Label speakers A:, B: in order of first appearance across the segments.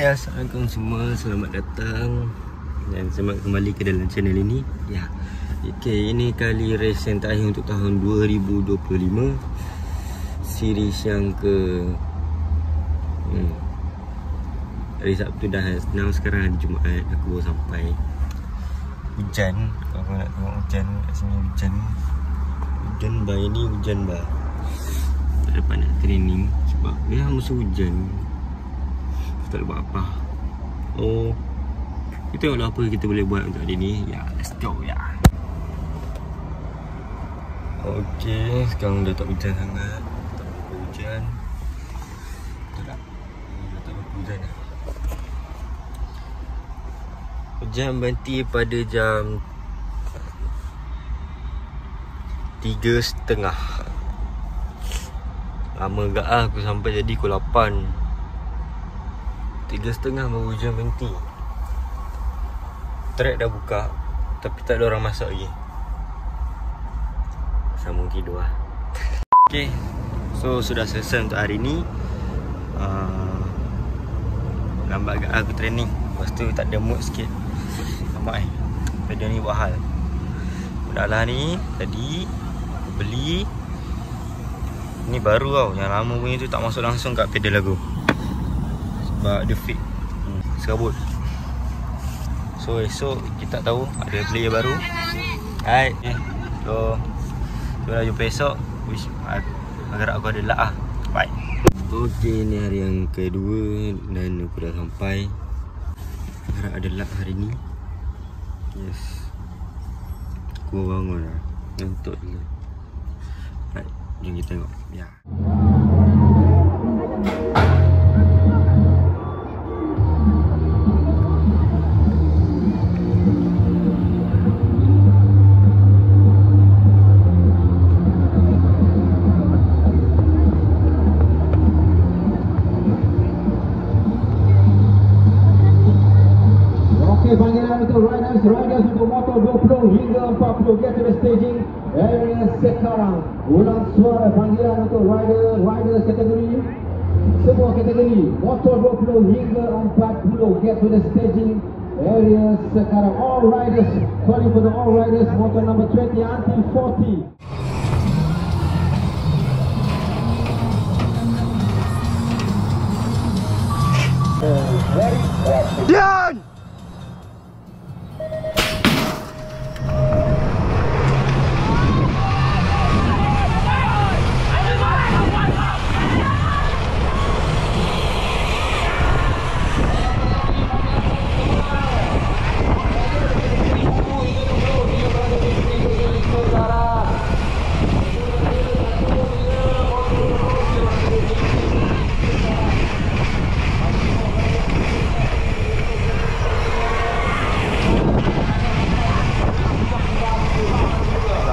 A: Okay, assalamualaikum semua, selamat datang dan selamat kembali ke dalam channel ini. Ya, okay, ini kali race yang terakhir untuk tahun 2025, series yang ke hari Sabtu dah. Now sekarang hari Jumaat, aku baru sampai. Hujan, kalau kau nak tengok hujan kat sini, hujan bah, ini hujan bah. Tak dapat nak training sebab ya musim hujan. Tak boleh buat apa. Oh, kita tengoklah apa kita boleh buat untuk hari ni. Ya, let's go ya. Okay, sekarang dah tak hujan sangat. Tak berapa hujan. Betul tak? Dah tak berapa hujan dah. Hujan berhenti pada jam 3.30. Lama agak lah aku sampai, jadi pukul 8. 3.30 baru hujan berhenti. Track dah buka tapi tak ada orang masuk lagi. Sambung tidur lah. Okay, so sudah selesai untuk hari ni. Lambat agak aku training. Lepas tu tak ada mood sikit. Nampak pedal ni buat hal. Udahlah ni tadi aku beli. Ni baru tau. Yang lama punya tu tak masuk langsung kat pedal aku sebab dia fake serabut. So esok kita tak tahu ada player baru. Hai, so kita jumpa esok. Harap aku ada luck lah. Bye. Okay, ni hari yang kedua dan aku dah sampai. Harap ada luck hari ni. Yes, aku bangun lah, ngantuk je. Right, jom kita tengok. Ya.
B: Panggilan untuk riders untuk motor 20 hingga 40 get to the staging area sekarang. Ulang suara panggilan untuk riders kategori, semua kategori motor 20 hingga 40 get to the staging area sekarang. All riders, calling for the all riders, motor number 20 until 40.
A: Dian!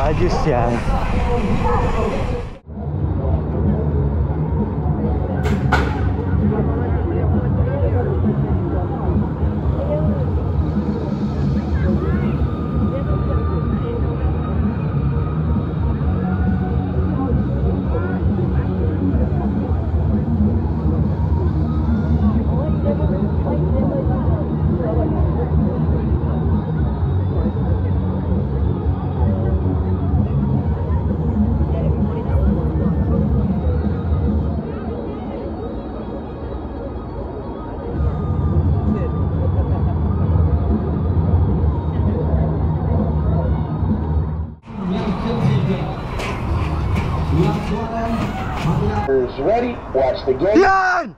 A: Laju siang.
C: Ready? Watch the game.
A: Dian!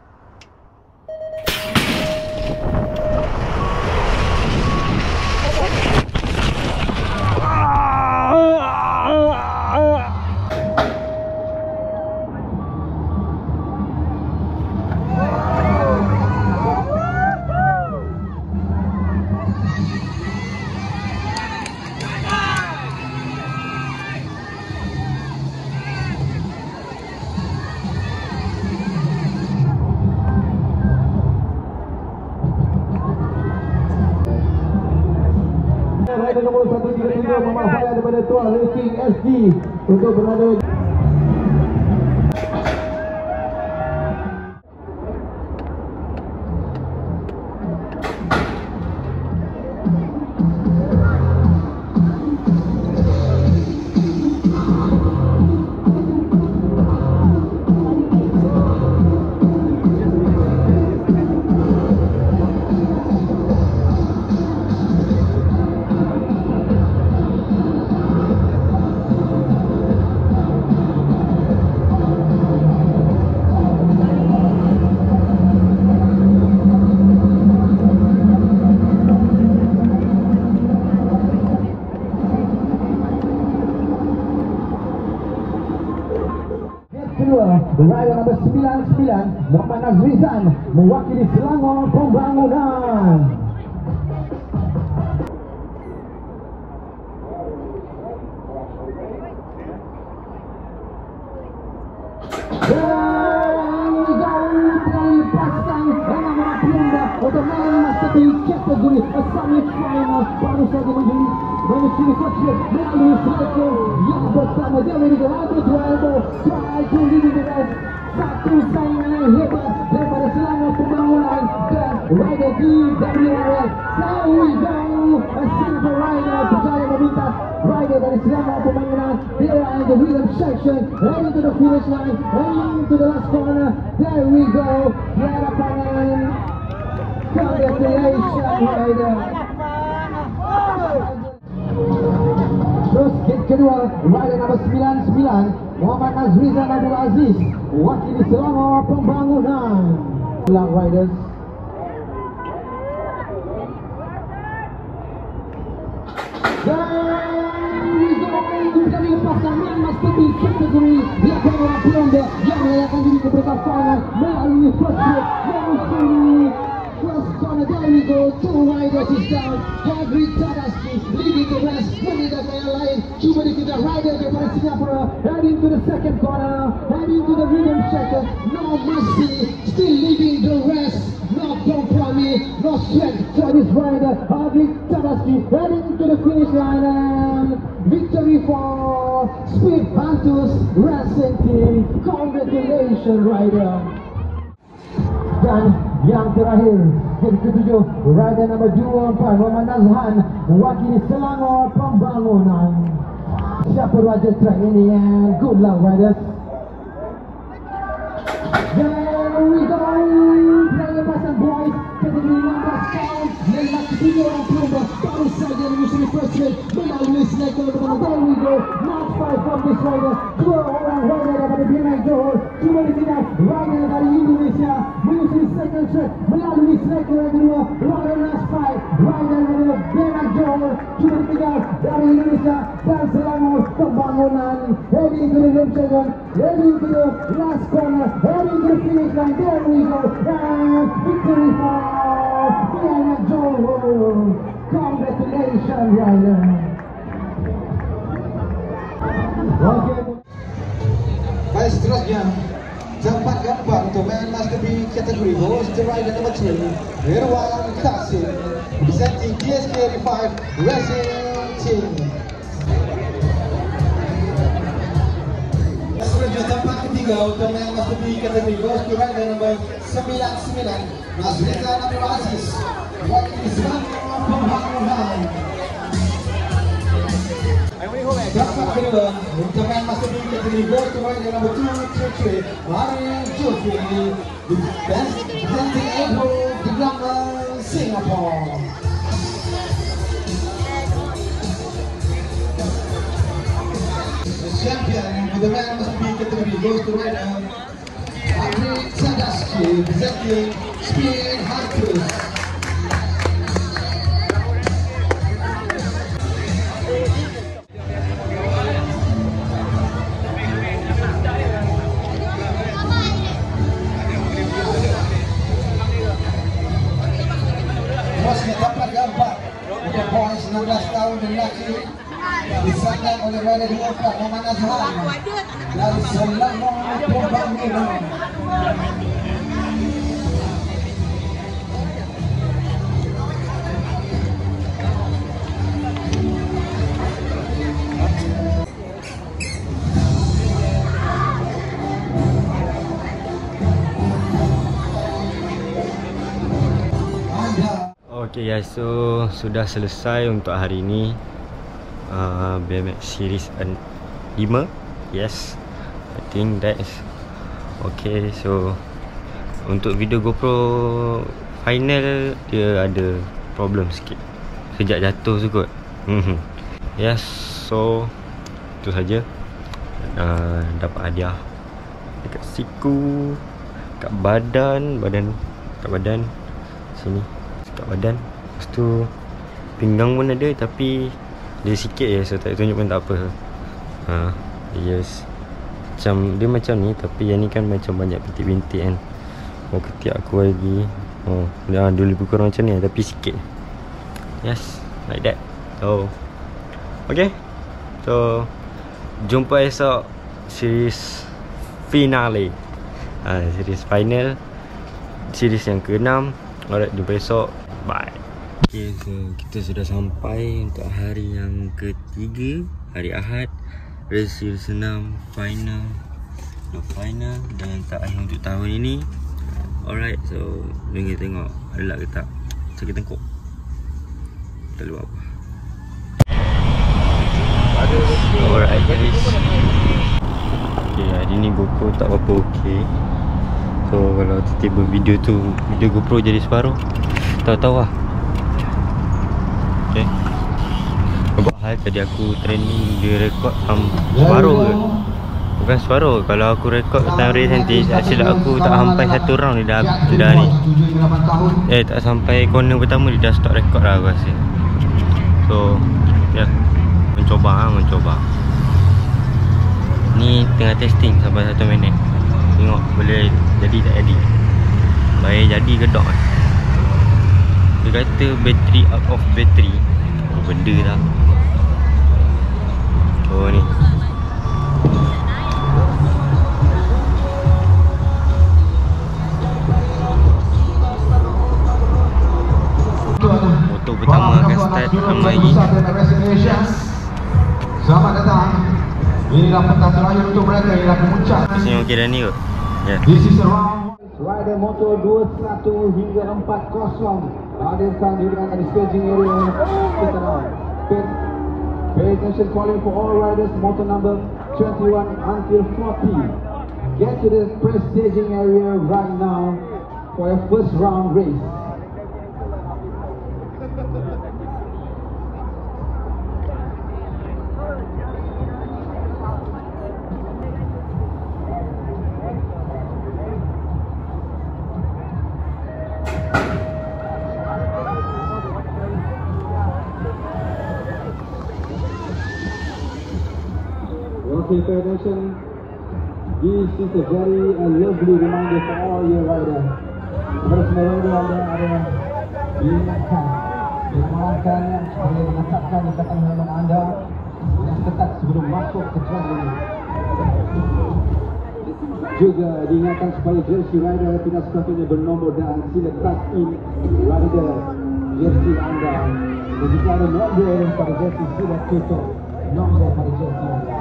B: Rider nombor 133 Muhammad Fayaz daripada Tuan Racing SG untuk berada. Azrizan mewakili Selangor Pembangunan. Untuk memasuki kategori semi-final baru saja menyusuri fase melalui cycle yang pertama. Dia memiliki satu triangle try to lead the rest. Satu saingan yang hebat daripada Selangor Pembangunan dan rider di WRL. There we go, a silver rider berjaya memintas rider dari Selangor Pembangunan. They are in the rhythm section, heading to the finish line, heading to the last corner. There we go, di hadapan. Congratulations, rider. Terus gate kedua, rider nomor 99 Muhammad Azrizan Abdul Aziz wakili Selangor Pembangunan. Long riders. Dan dilepaskan Mas Tepi kategori belakang orang Belanda yang melayakan diri ke peringkat final melalui first gate menyusuri first corner. There we go, two riders is down. Henry Tadaski leading the rest, meninggalkan yang lain. Cuba dikejar rider daripada Singapura, heading to the second corner, heading to the rhythm section. No mercy, still leading the rest. No compromise, no sweat for this rider. Henry Tadaski heading to the finish line and victory for Speed Hunters Racing Team. Congratulations, rider. Dan yang terakhir, gate ketujuh, rider nombor 24 Muhammad Nazhan mewakili Selangor Pembangunan. Siapa raja track ini? And good luck, riders. There we go, player pasang boys kategori 16 pound. Lelaki 3 orang pelumba baru saja menyusuri first gate melalui snake pertama. There we go, match 5 from this rider. 2 orang rider daripada BMX Johor. Cuma dikejar rider dari Indonesia menyusuri second track melalui snake yang kedua. Rider last 5, rider daripada BMX Johor. Cuma dikejar dari Indonesia dan Selangor Pembangunan. Heading to the rim second, heading to the last corner, heading to the finish line. There we go, and victory for BMX Johor. Congratulations, rider. Okay. Baik, seterusnya tempat keempat untuk main Master B kategori host rider number 2 Irwan Qasim presenting DSK 5 Racing Team. Seterusnya tempat ketiga untuk main Master B kategori host rider number 99 Azrizan Abdul Aziz wakili Selangor Pembangunan. Tempat kedua untuk main Master B kategori Ghost rider number 233 Hari Jufri presenting April di Glamour Singapore. The champion for the man Master B kategori Ghost rider Henry Tadaski presenting Speed Hunters. Tempat keempat untuk points 16 tahun dan lelaki disandang oleh rider 24 Muhammad Nazhan dari Selangor Pembangunan.
A: Okay guys, so sudah selesai untuk hari ini BMX series 5. Yes, I think that's okay. So untuk video GoPro final dia ada problem sikit sejak jatuh tu kot. Yes, so itu saja. Dapat hadiah dekat siku, kat badan sini, kat badan. Lepas tu pinggang pun ada tapi dia sikit je, so tak tunjuk pun tak apa. Yes, dia macam ni tapi yang ni kan macam banyak bintik-bintik kan. ketiak aku lagi. Dulu lebih kurang macam ni, tapi sikit. Yes, like that. So okay, so jumpa esok series finale, series final, series yang ke-6. Alright, jumpa esok. Bye. Okay, so kita sudah sampai untuk hari yang ke-3, hari Ahad. Series 6 final dan terakhir untuk tahun ini. Alright, so jom kita tengok ada lah ke tak. Sakit tengkuk, tak lupa apa. Alright guys, okay, hari ni GoPro tak apa-apa okay. So kalau tiba-tiba video GoPro jadi separuh, tahu-tahu lah. Okay, sebab hal tadi aku training dia rekod separuh ke. Bukan separuh. Kalau aku rekod time race nanti, silap aku tak sampai satu round dia dah ni. Tak sampai corner pertama dia dah stop rekod lah aku rasa. So ya, mencoba. Ni tengah testing sampai 1 minit. Tengok boleh jadi tak jadi. Baik jadi ke tak. Dia kata battery out of battery. Benda lah. Oh ni. Motor pertama akan start lagi.
B: Selamat datang. Inilah pentas terakhir untuk mereka. Inilah kemuncak.
A: Sini okey dah ni kot. Ya.
B: This is a round. Rider motor 21 hingga 40 hadirkan diri dengan di staging area sekarang. Pay attention, calling for all riders motor number 21 until 40. Get to the press staging area right now for your first round race. Okay, pay attention. This is a very lovely reminder for all your riders. Kepada semua rider anda ada diingatkan supaya menetapkan ikatan helmet anda yang ketat sebelum masuk ke track ini. Juga diingatkan supaya jersey rider tidak sepatutnya bernombor dan sila tuck in rider jersey anda. Dan jika ada nombor pada jersey, sila tutup nombor pada jersey anda.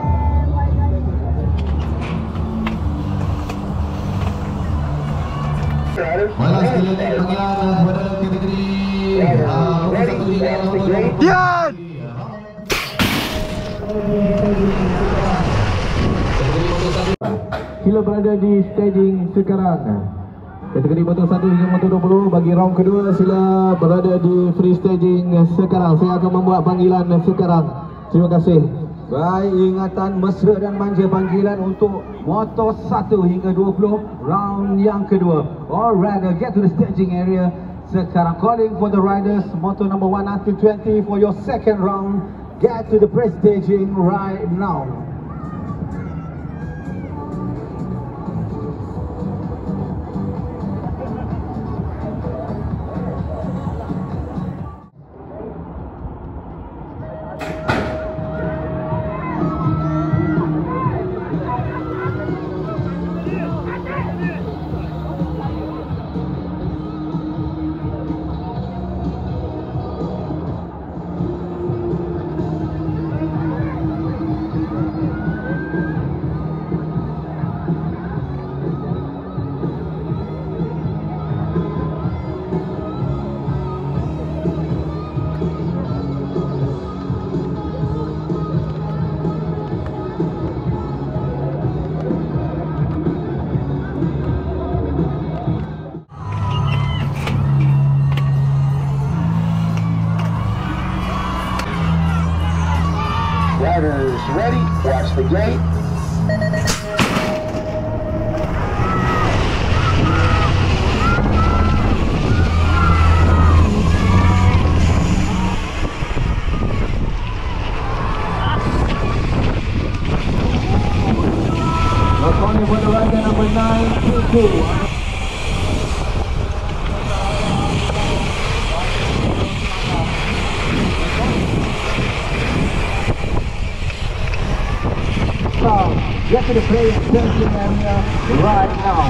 B: Malah sekali lagi panggilan kepada kategori nomor 1 hingga nomor 20.
A: Dian!
B: Sila berada di staging sekarang. Kategori motor 1 hingga motor 20 bagi round kedua sila berada di free staging sekarang. Saya akan membuat panggilan sekarang. Terima kasih. Baik, ingatan mesra dan manja panggilan untuk motor 1 hingga 20 round yang kedua. All rider get to the staging area sekarang. Calling for the riders motor number 1 until 20 for your second round. Get to the press staging right now.
C: Riders ready, watch the gate.
B: Calling for the rider number 9, 2. into the play staging area right now.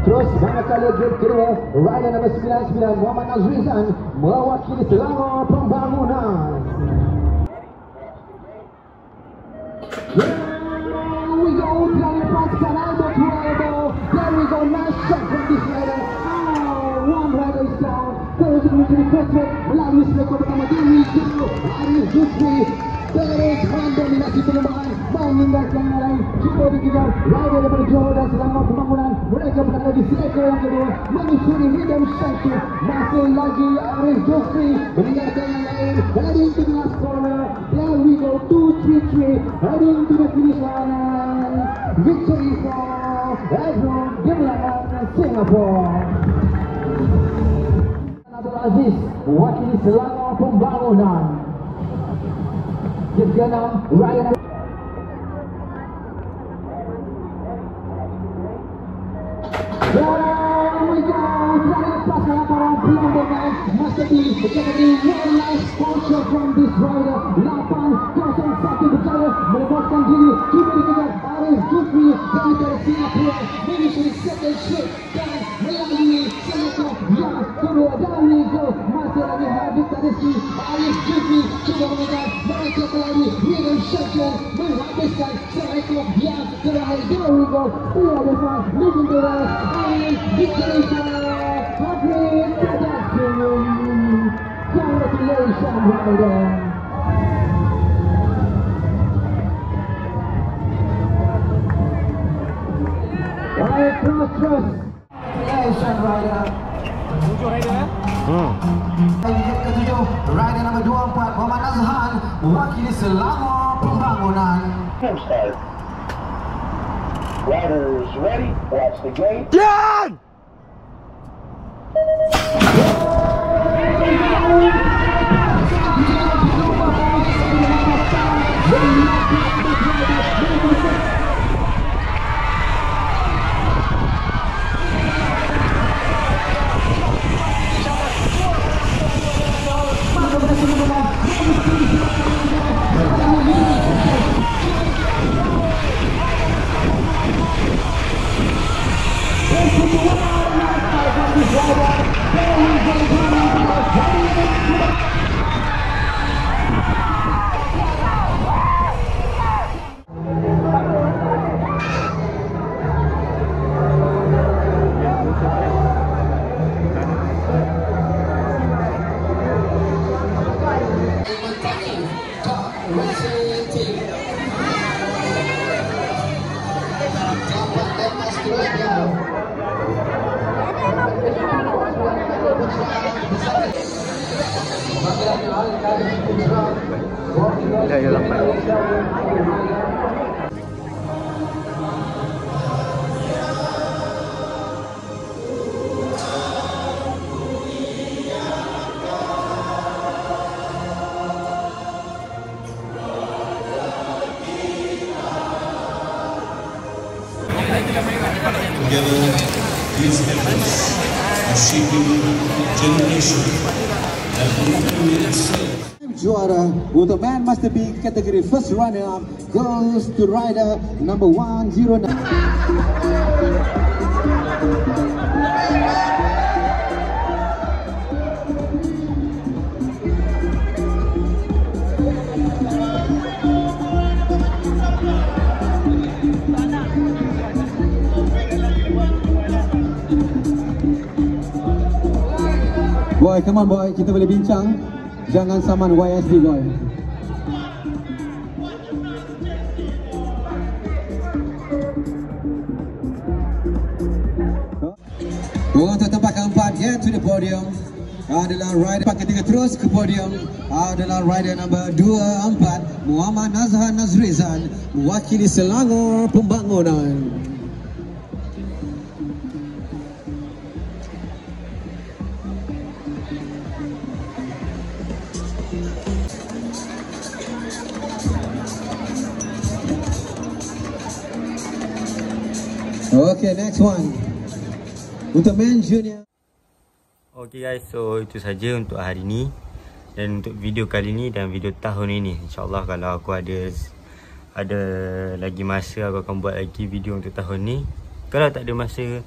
B: Terus manakala game kedua, rider nombor 99 Muhammad Nazrizan mewakili Selangor Pembangunan. Here we go, pelari lepaskan elbow to elbow. There we go, nice shot from this rider. One rider is down. Terus menuju di crossfit melalui selekor pertama Dewi Jumbo Arif Jusri. Terus mendominasi perlombaan, meninggalkan yang lain. Cuba dikejar rider daripada Johor dan Selangor Pembangunan. Mereka berada di selekor yang kedua, menyusuri Rhythm Shankar. Masih lagi Arif Jusri meninggalkan yang lain. Heading to the last corner. There we go, 2-3-3. Heading to the finish line. Victory for Edward Gemilangan Singapore. Abdul Aziz mewakili Selangor Pembangunan. Game ke-6, Ryan. There we go. Pelari lepaskan laporan pelontongan. Masih di category one last sponsor from this rider. 801 berjaya melepaskan diri. Cuba dikejar Arif Jusri daripada Singapura. Menyusuri second shift dan melalui selekor yang kedua. Dan we go. Masih lagi Habib Tadesi. Arif Jusri cuba mengejar. Mereka pelari Rhythm Shankar menghabiskan selekor yang terakhir. There we go. Still the front. Looking to us. Arif victory for Habib Tadesi. Congratulations, rider. Baik, terus. Congratulations, rider. 7 rider ya? Yang ketujuh, rider nombor 24 Muhammad Nazhan mewakili Selangor Pembangunan.
C: Riders ready, watch the gate.
A: Dan!
D: Together, these efforts are shaping generation that will in itself.
B: Juara untuk Man Master B kategori first runner up goes to rider number 109. Boy, come on boy, kita boleh bincang. Jangan saman YSD boy. Untuk tempat keempat, get to the podium adalah rider tempat ketiga terus ke podium adalah rider nombor 24 Muhammad Nazhan Nazrizan mewakili Selangor Pembangunan. Okay, next one untuk men junior.
A: Okay guys, so itu saja untuk hari ni dan untuk video kali ni dan video tahun ini. InsyaAllah kalau aku ada lagi masa, aku akan buat lagi video untuk tahun ni. Kalau tak ada masa,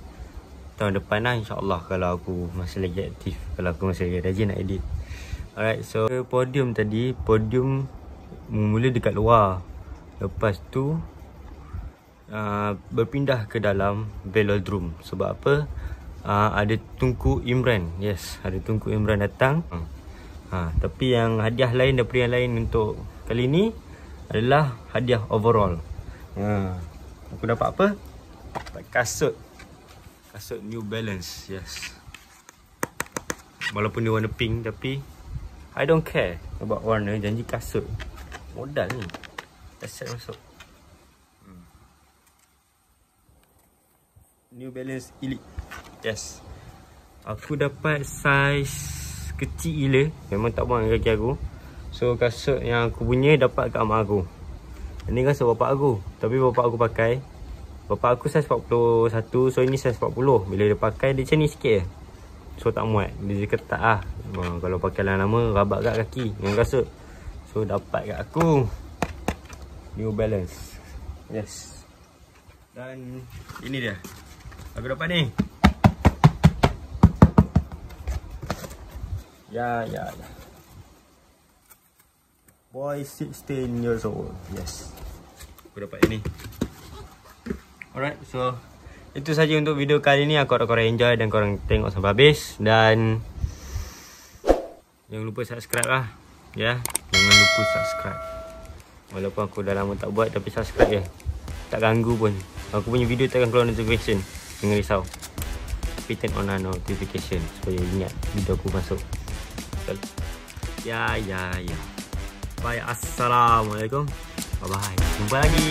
A: tahun depan lah insyaAllah, kalau aku masih lagi aktif, kalau aku masih lagi rajin nak edit. Alright, so podium tadi, podium mula dekat luar. Lepas tu berpindah ke dalam velodrome. Sebab apa? Ada Tunku Imran. Yes, ada Tunku Imran datang. Tapi yang hadiah lain daripada yang lain untuk kali ni adalah hadiah overall. Aku dapat apa? Dapat kasut. Kasut New Balance. Yes. Walaupun dia warna pink, tapi I don't care about warna, janji kasut. Modal ni. Aset masuk. New Balance Elite. Yes. Aku dapat saiz kecil gila. Memang tak buang kaki aku. So kasut yang aku punya dapat kat mak aku. Ini kasut bapak aku. Tapi bapak aku pakai. Bapak aku saiz 41. So ini saiz 40. Bila dia pakai dia macam ni sikit je. So tak muat. Dia kata tak lah. Kalau pakai lama-lama rabat kat kaki dengan kasut. So dapat kat aku New Balance. Yes. Dan ini dia aku dapat ni. Ya. Boy 16 years old. Yes. Aku dapat ini. Alright, so itu saja untuk video kali ni. Aku harap korang enjoy dan korang tengok sampai habis. Dan jangan lupa subscribe lah. Ya, jangan lupa subscribe. Walaupun aku dah lama tak buat, tapi subscribe je. Tak ganggu pun. Aku punya video takkan keluar notification. Jangan risau. Tapi turn on notification supaya ingat video aku masuk. Ya. Bye. Assalamualaikum. Bye. Jumpa lagi.